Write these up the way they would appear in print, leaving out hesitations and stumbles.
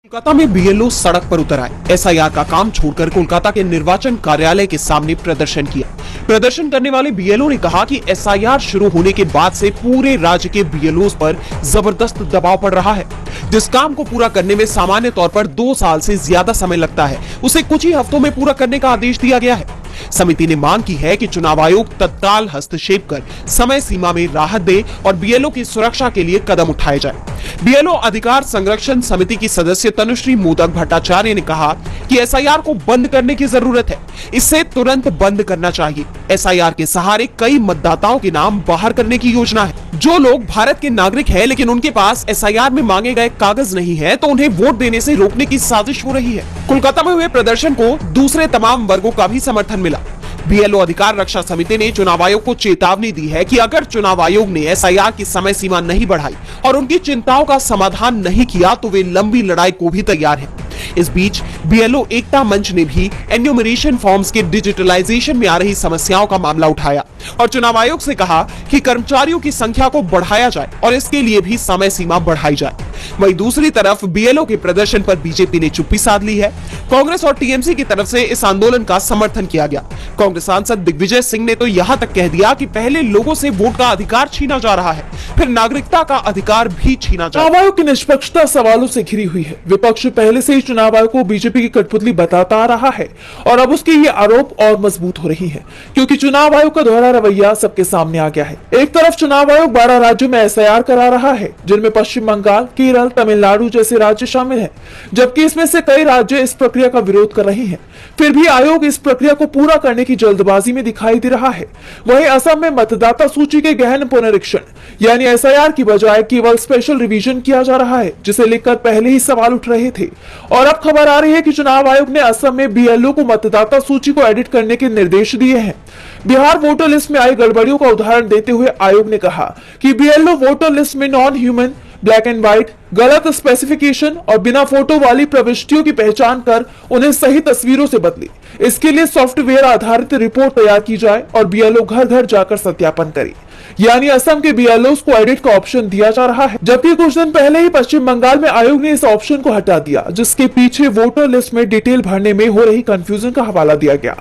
कोलकाता में बीएलओ सड़क पर उतर आए। एसआईआर का काम छोड़कर कोलकाता के निर्वाचन कार्यालय के सामने प्रदर्शन किया। प्रदर्शन करने वाले बीएलओ ने कहा कि एसआईआर शुरू होने के बाद से पूरे राज्य के बीएलओ पर जबरदस्त दबाव पड़ रहा है। जिस काम को पूरा करने में सामान्य तौर पर 2 साल से ज्यादा समय लगता है, उसे कुछ ही हफ्तों में पूरा करने का आदेश दिया गया है। समिति ने मांग की है कि चुनाव आयोग तत्काल हस्तक्षेप कर समय सीमा में राहत दे और बीएलओ की सुरक्षा के लिए कदम उठाए जाए। बीएलओ अधिकार संरक्षण समिति की सदस्य तनुश्री मोदक भट्टाचार्य ने कहा कि एसआईआर को बंद करने की जरूरत है, इसे तुरंत बंद करना चाहिए। एसआईआर के सहारे कई मतदाताओं के नाम बाहर करने की योजना है। जो लोग भारत के नागरिक हैं लेकिन उनके पास एसआईआर में मांगे गए कागज नहीं है, तो उन्हें वोट देने से रोकने की साजिश हो रही है। कोलकाता में हुए प्रदर्शन को दूसरे तमाम वर्गों का भी समर्थन मिला। बीएलओ अधिकार रक्षा समिति ने चुनाव आयोग को चेतावनी दी है कि अगर चुनाव आयोग ने एसआईआर की समय सीमा नहीं बढ़ाई और उनकी चिंताओं का समाधान नहीं किया तो वे लंबी लड़ाई को भी तैयार हैं। इस बीच बीएलओ एकता मंच ने भी एन्यूमरेशन फॉर्म्स के डिजिटलाइजेशन में आ रही समस्याओं का मामला उठाया और चुनाव आयोग से कहा कि कर्मचारियों की संख्या को बढ़ाया जाए और इसके लिए भी समय सीमा बढ़ाई जाए। वहीं दूसरी तरफ बीएलओ के प्रदर्शन पर बीजेपी ने चुप्पी साध ली है। कांग्रेस और टीएमसी की तरफ से इस आंदोलन का समर्थन किया गया। कांग्रेस सांसद दिग्विजय सिंह ने तो यहां तक कह दिया कि पहले लोगों से वोट का अधिकार छीना जा रहा है, फिर नागरिकता का अधिकार भी छीना जा रहा है। चुनाव आयोग की निष्पक्षता सवालों से घिरी हुई है। विपक्ष पहले से ही चुनाव आयोग को बीजेपी की कठपुतली बताता आ रहा है और अब उसके ये आरोप और मजबूत हो रही है, क्योंकि चुनाव आयोग का दोहरा रवैया सबके सामने आ गया है। एक तरफ चुनाव आयोग 12 राज्यों में एसआईआर करा रहा है, जिनमें पश्चिम बंगाल, केरल, तमिलनाडु जैसे राज्य शामिल हैं, जबकि इसमें से कई राज्य इस प्रक्रिया का विरोध कर रहे हैं। फिर भी आयोग इस प्रक्रिया को पूरा करने की जल्दबाजी में दिखाई दे रहा है। वहीं असम में मतदाता सूची के गहन पुनरीक्षण यानी एसआईआर की बजाय केवल स्पेशल रिवीजन किया जा रहा है, जिसे लेकर पहले ही सवाल उठ रहे थे। और अब खबर आ रही है कि चुनाव आयोग ने असम में बीएलओ को मतदाता सूची को एडिट करने के निर्देश दिए हैं। बिहार वोटर लिस्ट में आई गड़बड़ियों का उदाहरण देते हुए आयोग ने कहा कि बीएलओ वोटर लिस्ट में non human, black and white, गलत स्पेसिफिकेशन और बिना फोटो वाली प्रविष्टियों की पहचान कर उन्हें सही तस्वीरों से बदले। इसके लिए सॉफ्टवेयर आधारित रिपोर्ट तैयार की जाए और बीएलओ घर घर जाकर सत्यापन करे। यानी असम के बीएलओ को एडिट का ऑप्शन दिया जा रहा है, जबकि कुछ दिन पहले ही पश्चिम बंगाल में आयोग ने इस ऑप्शन को हटा दिया, जिसके पीछे वोटर लिस्ट में डिटेल भरने में हो रही कंफ्यूजन का हवाला दिया गया।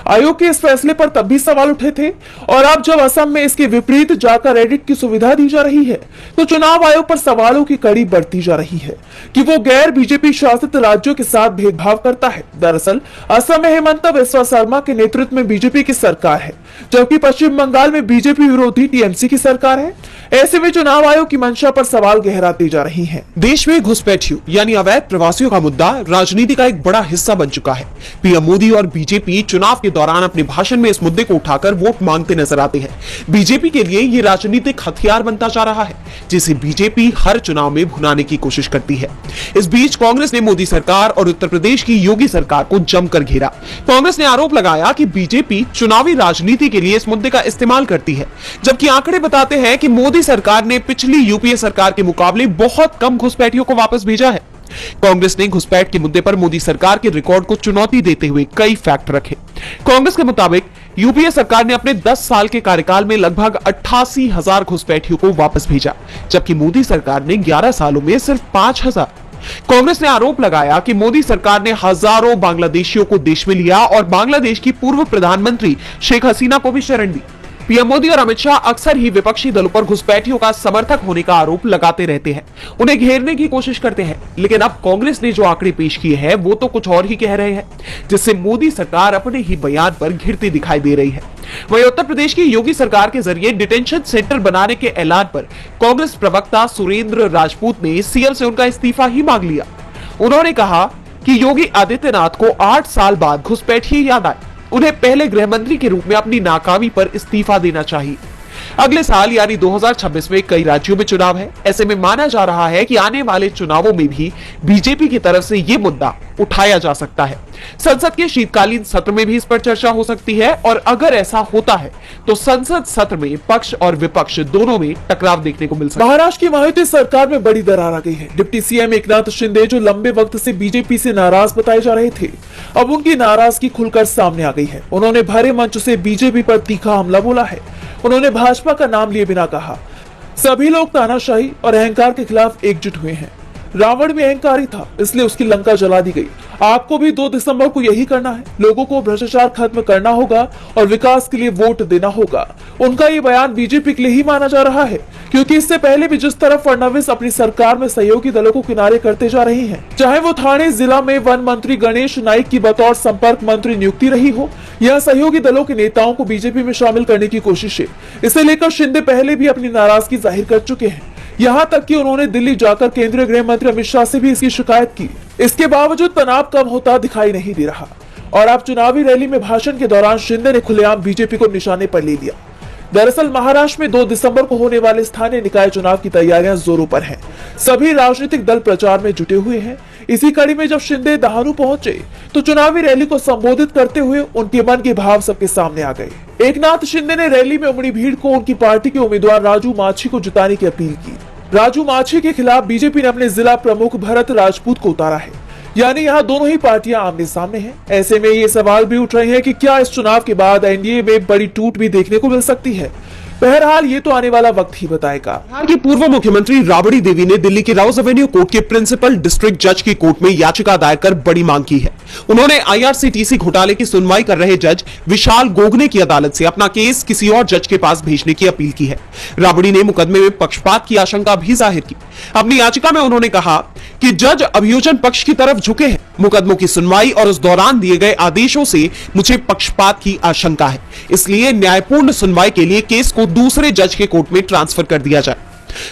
आयोग के इस फैसले पर तब भी सवाल उठे थे और अब जब असम में इसके विपरीत जाकर एडिट की सुविधा दी जा रही है, तो चुनाव आयोग पर सवालों की कड़ी बढ़ती जा रही है कि वो गैर बीजेपी शासित राज्यों के साथ भेदभाव करता है। दरअसल असम में हेमंत बिस्वा शर्मा के नेतृत्व में बीजेपी की सरकार है, जबकि पश्चिम बंगाल में बीजेपी विरोधी टीएमसी की सरकार है। ऐसे में चुनाव आयोग की मंशा पर सवाल गहराते जा रही हैं। देश में घुसपैठियों यानी अवैध प्रवासियों का मुद्दा राजनीति का एक बड़ा हिस्सा बन चुका है। पीएम मोदी और बीजेपी चुनाव के दौरान अपने भाषण में इस मुद्दे को उठाकर वोट मांगते नजर आते हैं। बीजेपी के लिए ये राजनीतिक हथियार बनता जा रहा है, जिसे बीजेपी हर चुनाव में भुनाने की कोशिश करती है। इस बीच कांग्रेस ने मोदी सरकार और उत्तर प्रदेश की योगी सरकार को जमकर घेरा। कांग्रेस ने आरोप लगाया कि बीजेपी चुनावी राजनीति के लिए इस मुद्दे का इस्तेमाल करती है, जबकि आंकड़े बताते हैं कि मोदी सरकार ने पिछली यूपीए सरकार के मुकाबले बहुत कम घुसपैठियों को वापस भेजा है। कांग्रेस ने घुसपैठ के मुद्दे पर मोदी सरकार के रिकॉर्ड को चुनौती देते हुए कई फैक्ट रखे। कांग्रेस के मुताबिक यूपीए सरकार ने अपने 10 साल के कार्यकाल में लगभग 88,000 घुसपैठियों को वापस भेजा, जबकि मोदी सरकार ने 11 सालों में सिर्फ 5,000। कांग्रेस ने आरोप लगाया कि मोदी सरकार ने हजारों बांग्लादेशियों को देश में लिया और बांग्लादेश की पूर्व प्रधानमंत्री शेख हसीना को भी शरण दी। पीएम मोदी और अमित शाह अक्सर ही विपक्षी दलों पर घुसपैठियों का समर्थक होने का आरोप लगाते रहते हैं, उन्हें घेरने की कोशिश करते हैं। लेकिन अब कांग्रेस ने जो आंकड़े पेश किए हैं वो तो कुछ और ही कह रहे हैं, जिससे मोदी सरकार अपने ही बयान पर घिरती दिखाई दे रही है। वहीं उत्तर प्रदेश की योगी सरकार के जरिए डिटेंशन सेंटर बनाने के ऐलान पर कांग्रेस प्रवक्ता सुरेंद्र राजपूत ने सीएम से उनका इस्तीफा ही मांग लिया। उन्होंने कहा कि योगी आदित्यनाथ को 8 साल बाद घुसपैठिए याद आए, उन्हें पहले गृह मंत्री के रूप में अपनी नाकामी पर इस्तीफा देना चाहिए। अगले साल यानी 2026 में कई राज्यों में चुनाव है। ऐसे में माना जा रहा है कि आने वाले चुनावों में भी बीजेपी की तरफ से ये मुद्दा उठाया जा सकता है। संसद के शीतकालीन सत्र में भी इस पर चर्चा हो सकती है और अगर ऐसा होता है तो संसद सत्र में पक्ष और विपक्ष दोनों में टकराव देखने को मिल सकता है। महाराष्ट्र की महायुति सरकार में बड़ी दरार आ गई है। डिप्टी सीएम एकनाथ शिंदे, जो लंबे वक्त से बीजेपी से नाराज बताए जा रहे थे, अब उनकी नाराजगी खुलकर सामने आ गई है। उन्होंने भरे मंच से बीजेपी पर तीखा हमला बोला है। उन्होंने भाजपा का नाम लिए बिना कहा, सभी लोग तानाशाही और अहंकार के खिलाफ एकजुट हुए हैं। रावण भी अहंकारी था, इसलिए उसकी लंका जला दी गई। आपको भी 2 दिसंबर को यही करना है। लोगों को भ्रष्टाचार खत्म करना होगा और विकास के लिए वोट देना होगा। उनका ये बयान बीजेपी के लिए ही माना जा रहा है, क्योंकि इससे पहले भी जिस तरह फडणवीस अपनी सरकार में सहयोगी दलों को किनारे करते जा रही हैं, चाहे वो ठाणे जिला में वन मंत्री गणेश नाइक की बतौर संपर्क मंत्री नियुक्ति रही हो या सहयोगी दलों के नेताओं को बीजेपी में शामिल करने की कोशिशें, इसे लेकर शिंदे पहले भी अपनी नाराजगी जाहिर कर चुके हैं। यहाँ तक कि उन्होंने दिल्ली जाकर केंद्रीय गृह मंत्री अमित शाह से भी इसकी शिकायत की। इसके बावजूद तनाव कम होता दिखाई नहीं दे रहा और अब चुनावी रैली में भाषण के दौरान शिंदे ने खुलेआम बीजेपी को निशाने पर ले लिया। दरअसल महाराष्ट्र में 2 दिसंबर को होने वाले स्थानीय निकाय चुनाव की तैयारियां जोरों पर हैं। सभी राजनीतिक दल प्रचार में जुटे हुए हैं। इसी कड़ी में जब शिंदे दहानू पहुंचे तो चुनावी रैली को संबोधित करते हुए उनके मन के भाव सबके सामने आ गए। एकनाथ शिंदे ने रैली में उमड़ी भीड़ को उनकी पार्टी के उम्मीदवार राजू माछी को जिताने की अपील की। राजू माछी के खिलाफ बीजेपी ने अपने जिला प्रमुख भरत राजपूत को उतारा है, यानी यहाँ दोनों ही पार्टियां आमने सामने हैं। ऐसे में ये सवाल भी उठ रहे हैं कि क्या इस चुनाव के बाद एनडीए में बड़ी टूट भी देखने को मिल सकती है। बहरहाल ये तो आने वाला वक्त ही बताएगा। बिहार की पूर्व मुख्यमंत्री राबड़ी देवी ने दिल्ली के राउज एवेन्यू कोर्ट के प्रिंसिपल डिस्ट्रिक्ट जज की कोर्ट में याचिका दायर कर बड़ी मांग की है। उन्होंने आईआरसीटीसी घोटाले की सुनवाई कर रहे जज विशाल गोगने की अदालत से अपना केस किसी और जज के पास भेजने की अपील की है। राबड़ी ने मुकदमे में पक्षपात की आशंका भी जाहिर की। अपनी याचिका में उन्होंने कहा कि जज अभियोजन पक्ष की तरफ झुके हैं। मुकदमों की सुनवाई और उस दौरान दिए गए आदेशों से मुझे पक्षपात की आशंका है, इसलिए न्यायपूर्ण सुनवाई के लिए केस को दूसरे जज के कोर्ट में ट्रांसफर कर दिया जाए।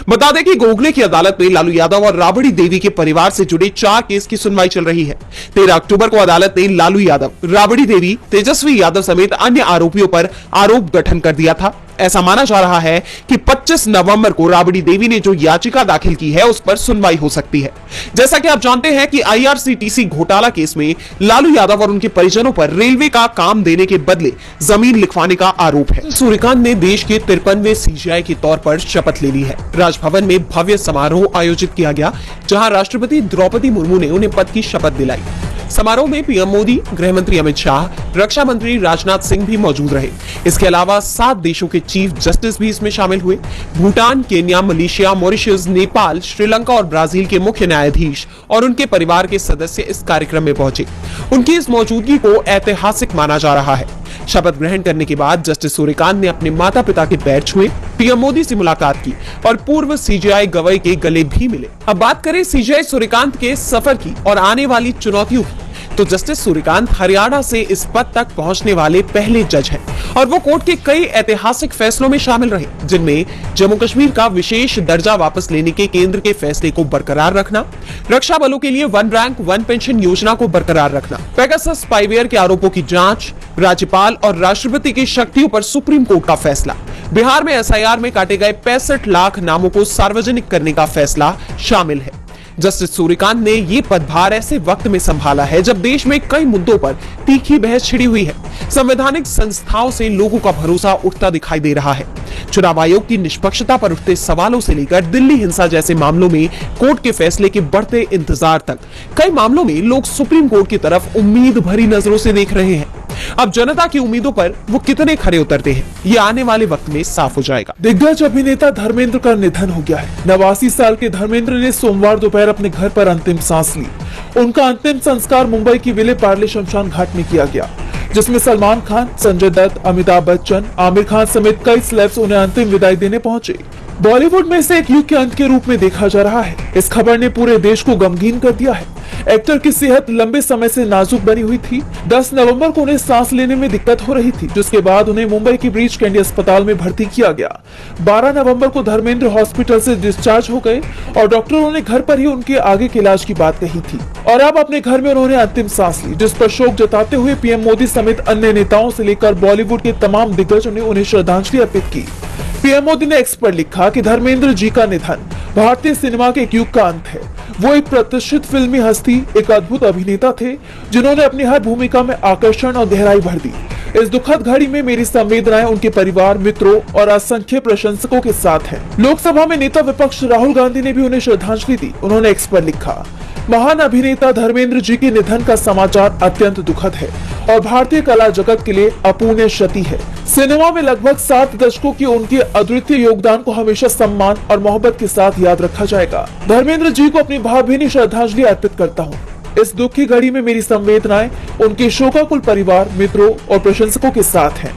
बता दें कि गोगले की अदालत में लालू यादव और राबड़ी देवी के परिवार से जुड़े 4 केस की सुनवाई चल रही है। 13 अक्टूबर को अदालत ने लालू यादव, राबड़ी देवी, तेजस्वी यादव समेत अन्य आरोपियों पर आरोप गठन कर दिया था। ऐसा माना जा रहा है कि 25 नवंबर को राबड़ी देवी ने जो याचिका दाखिल की है उस पर सुनवाई हो सकती है। जैसा कि आप जानते हैं कि आईआरसीटीसी घोटाला केस में लालू यादव और उनके परिजनों पर रेलवे का काम देने के बदले जमीन लिखवाने का आरोप है। सूर्यकांत ने देश के 53वें सीजीआई के तौर पर शपथ ले ली है। राजभवन में भव्य समारोह आयोजित किया गया, जहां राष्ट्रपति द्रौपदी मुर्मू ने उन्हें पद की शपथ दिलाई। समारोह में पीएम मोदी, गृह मंत्री अमित शाह, रक्षा मंत्री राजनाथ सिंह भी मौजूद रहे। इसके अलावा 7 देशों के चीफ जस्टिस भी इसमें शामिल हुए। Bhutan, Kenya, Malaysia, Mauritius, Nepal, Sri Lanka और ब्राजील के मुख्य न्यायाधीश और उनके परिवार के सदस्य इस कार्यक्रम में पहुंचे। उनकी इस मौजूदगी को ऐतिहासिक माना जा रहा है। शपथ ग्रहण करने के बाद जस्टिस सूर्यकांत ने अपने माता पिता के पैर छुए, पीएम मोदी से मुलाकात की और पूर्व सीजीआई गवाई के गले भी मिले। अब बात करें सीजीआई सूर्यकांत के सफर की और आने वाली चुनौतियों की, तो जस्टिस सूर्यकांत हरियाणा से इस पद तक पहुंचने वाले पहले जज हैं और वो कोर्ट के कई ऐतिहासिक फैसलों में शामिल रहे, जिनमें जम्मू कश्मीर का विशेष दर्जा वापस लेने के केंद्र के फैसले को बरकरार रखना, रक्षा बलों के लिए 1 रैंक 1 पेंशन योजना को बरकरार रखना, पेगासस स्पाईवेयर के आरोपों की जांच, राज्यपाल और राष्ट्रपति की शक्तियों पर सुप्रीम कोर्ट का फैसला, बिहार में एसआईआर में काटे गए 65 लाख नामों को सार्वजनिक करने का फैसला शामिल है। जस्टिस सूर्यकांत ने ये पदभार ऐसे वक्त में संभाला है जब देश में कई मुद्दों पर तीखी बहस छिड़ी हुई है। संवैधानिक संस्थाओं से लोगों का भरोसा उठता दिखाई दे रहा है। चुनाव आयोग की निष्पक्षता पर उठते सवालों से लेकर दिल्ली हिंसा जैसे मामलों में कोर्ट के फैसले के बढ़ते इंतजार तक कई मामलों में लोग सुप्रीम कोर्ट की तरफ उम्मीद भरी नजरों से देख रहे हैं। अब जनता की उम्मीदों पर वो कितने खरे उतरते हैं, ये आने वाले वक्त में साफ हो जाएगा। दिग्गज अभिनेता धर्मेंद्र का निधन हो गया है। 89 साल के धर्मेंद्र ने सोमवार दोपहर अपने घर पर अंतिम सांस ली। उनका अंतिम संस्कार मुंबई की विले पार्ले शमशान घाट में किया गया, जिसमें सलमान खान, संजय दत्त, अमिताभ बच्चन, आमिर खान समेत कई सेलेब्स उन्हें अंतिम विदाई देने पहुंचे। बॉलीवुड में इसे एक युग के अंत के रूप में देखा जा रहा है। इस खबर ने पूरे देश को गमगीन कर दिया है। एक्टर की सेहत लंबे समय से नाजुक बनी हुई थी। 10 नवंबर को उन्हें सांस लेने में दिक्कत हो रही थी, जिसके बाद उन्हें मुंबई की ब्रीच कैंडी अस्पताल में भर्ती किया गया। 12 नवंबर को धर्मेंद्र हॉस्पिटल से डिस्चार्ज हो गए और डॉक्टरों ने घर पर ही उनके आगे के इलाज की बात कही थी और अब अपने घर में उन्होंने अंतिम सांस ली, जिस पर शोक जताते हुए पीएम मोदी समेत अन्य नेताओं से लेकर बॉलीवुड के तमाम दिग्गजों ने उन्हें श्रद्धांजलि अर्पित की। पीएम मोदी ने एक्स पर लिखा कि धर्मेंद्र जी का निधन भारतीय सिनेमा के एक युग का अंत है। वो एक प्रतिष्ठित फिल्मी हस्ती, एक अद्भुत अभिनेता थे जिन्होंने अपनी हर भूमिका में आकर्षण और गहराई भर दी। इस दुखद घड़ी में मेरी संवेदनाएं उनके परिवार, मित्रों और असंख्य प्रशंसकों के साथ हैं। लोकसभा में नेता विपक्ष राहुल गांधी ने भी उन्हें श्रद्धांजलि दी। उन्होंने एक्स पर लिखा, महान अभिनेता धर्मेंद्र जी के निधन का समाचार अत्यंत दुखद है और भारतीय कला जगत के लिए अपूर्णीय क्षति है। सिनेमा में लगभग 7 दशकों की उनके अद्वितीय योगदान को हमेशा सम्मान और मोहब्बत के साथ याद रखा जाएगा। धर्मेंद्र जी को अपनी भावभीनी श्रद्धांजलि अर्पित करता हूँ। इस दुख की घड़ी में मेरी संवेदनाएं उनके शोकाकुल परिवार, मित्रों और प्रशंसकों के साथ हैं।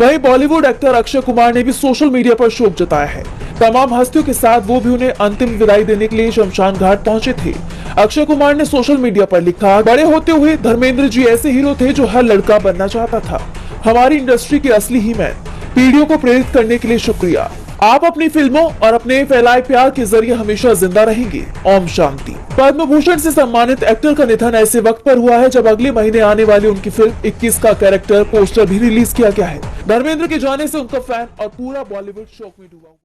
वहीं बॉलीवुड एक्टर अक्षय कुमार ने भी सोशल मीडिया पर शोक जताया है। तमाम हस्तियों के साथ वो भी उन्हें अंतिम विदाई देने के लिए शमशान घाट पहुंचे थे। अक्षय कुमार ने सोशल मीडिया पर लिखा, बड़े होते हुए धर्मेंद्र जी ऐसे हीरो थे जो हर लड़का बनना चाहता था। हमारी इंडस्ट्री के असली ही मैन। पीढ़ियों को प्रेरित करने के लिए शुक्रिया। आप अपनी फिल्मों और अपने फैलाए प्यार के जरिए हमेशा जिंदा रहेंगे। ओम शांति। पद्म भूषण से सम्मानित एक्टर का निधन ऐसे वक्त पर हुआ है जब अगले महीने आने वाली उनकी फिल्म 21 का कैरेक्टर पोस्टर भी रिलीज किया गया है। धर्मेंद्र के जाने से उनका फैन और पूरा बॉलीवुड शोक में डूबा।